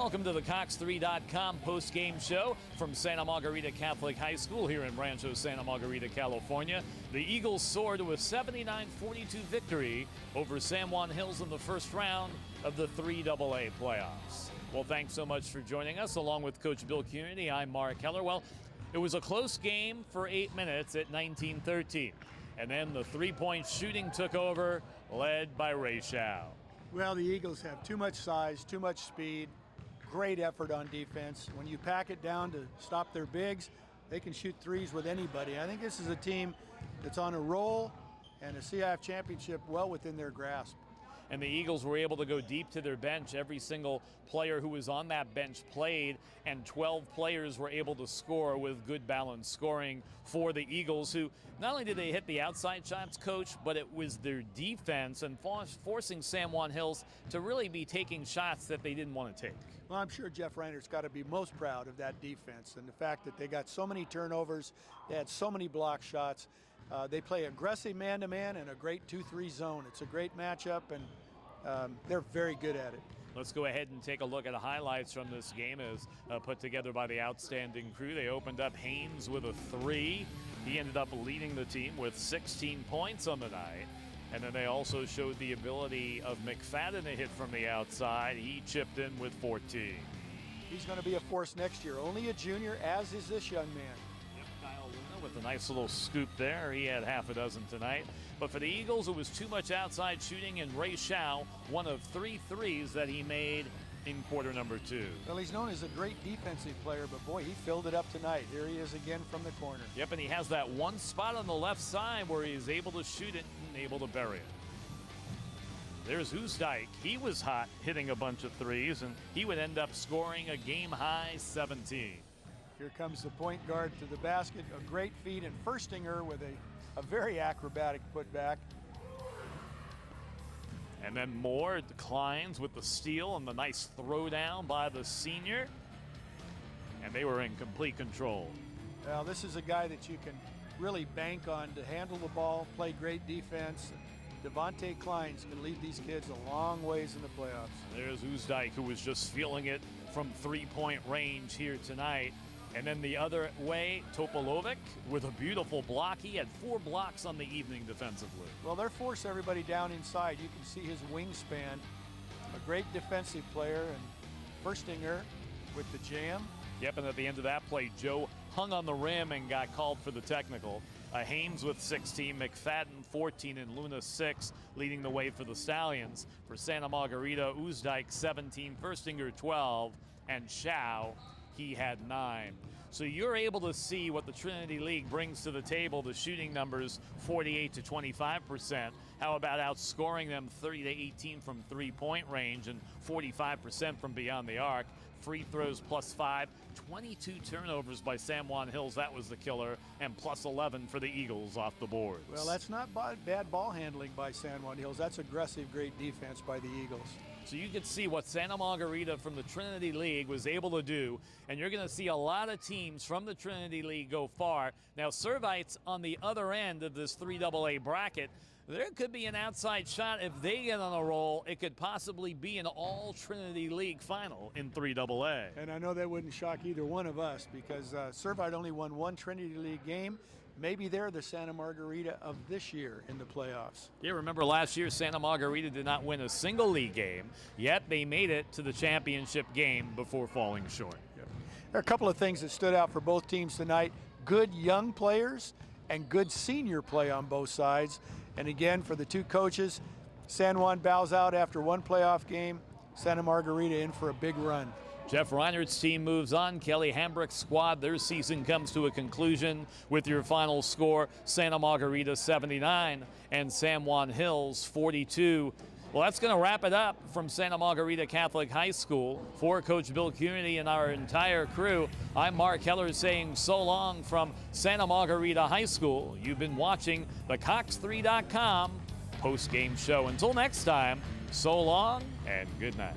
welcome to the Cox3.com post-game show from Santa Margarita Catholic High School here in Rancho Santa Margarita, California. The Eagles soared to a 79-42 victory over San Juan Hills in the first round of the 3AA playoffs. Well, thanks so much for joining us. Along with Coach Bill Cunity, I'm Mark Keller. Well, it was a close game for 8 minutes at 19-13. And then the three-point shooting took over, led by Ray Shao. Well, the Eagles have too much size, too much speed, great effort on defense. When you pack it down to stop their bigs, they can shoot threes with anybody. I think this is a team that's on a roll and a CIF championship well within their grasp. And the Eagles were able to go deep to their bench. Every single player who was on that bench played, and 12 players were able to score with good balanced scoring for the Eagles, who not only did they hit the outside shots, Coach, but it was their defense and forcing San Juan Hills to really be taking shots that they didn't want to take. Well, I'm sure Jeff Reiner's got to be most proud of that defense and the fact that they got so many turnovers, they had so many block shots. They play aggressive man-to-man and a great 2-3 zone. It's a great matchup, and they're very good at it. Let's go ahead and take a look at the highlights from this game as put together by the outstanding crew. They opened up Haynes with a three. He ended up leading the team with 16 points on the night. And then they also showed the ability of McFadden to hit from the outside. He chipped in with 14. He's going to be a force next year. Only a junior, as is this young man. With a nice little scoop there. He had half a dozen tonight. But for the Eagles, it was too much outside shooting, and Ray Shao, one of 3 threes that he made in quarter number 2. Well, he's known as a great defensive player, but boy, he filled it up tonight. Here he is again from the corner. Yep, and he has that one spot on the left side where he is able to shoot it and able to bury it. There's Uzdike. He was hot, hitting a bunch of threes, and he would end up scoring a game-high 17. Here comes the point guard to the basket. A great feed, and Firstinger with a very acrobatic putback. And then Moore declines with the steal and the nice throwdown by the senior. And they were in complete control. Well, this is a guy that you can really bank on to handle the ball, play great defense. Devontae Kleins can lead these kids a long ways in the playoffs. There's Uzdike, who was just feeling it from three-point range here tonight. And then the other way, Topolovic with a beautiful block. He had 4 blocks on the evening defensively. Well, they're forcing everybody down inside. You can see his wingspan. A great defensive player, and Firstinger with the jam. Yep, and at the end of that play, Joe hung on the rim and got called for the technical. Haynes with 16, McFadden 14, and Luna 6, leading the way for the Stallions. For Santa Margarita, Uzdike 17, Firstinger 12, and Shao, he had 9. So you're able to see what the Trinity League brings to the table. The shooting numbers 48 to 25%. How about outscoring them 30 to 18 from three-point range and 45% from beyond the arc? Free throws +5, 22 turnovers by San Juan Hills. That was the killer, and +11 for the Eagles off the boards. Well, that's not bad ball handling by San Juan Hills. That's aggressive, great defense by the Eagles. So you could see what Santa Margarita from the Trinity League was able to do, and you're going to see a lot of teams from the Trinity League go far. Now, Servites on the other end of this 3AA bracket, there could be an outside shot. If they get on a roll, it could possibly be an all-Trinity League final in 3AA. And I know that wouldn't shock either one of us, because Servite only won 1 Trinity League game. Maybe they're the Santa Margarita of this year in the playoffs. Yeah, remember last year Santa Margarita did not win a single league game, yet they made it to the championship game before falling short. Yep. There are a couple of things that stood out for both teams tonight. Good young players and good senior play on both sides. And again, for the two coaches, San Juan bows out after 1 playoff game. Santa Margarita in for a big run. Jeff Reiner's team moves on. Kelly Hambrick's squad, their season comes to a conclusion with your final score, Santa Margarita 79 and San Juan Hills 42. Well, that's going to wrap it up from Santa Margarita Catholic High School. For Coach Bill Cunity and our entire crew, I'm Mark Keller saying so long from Santa Margarita High School. You've been watching the Cox3.com post-game show. Until next time, so long and good night.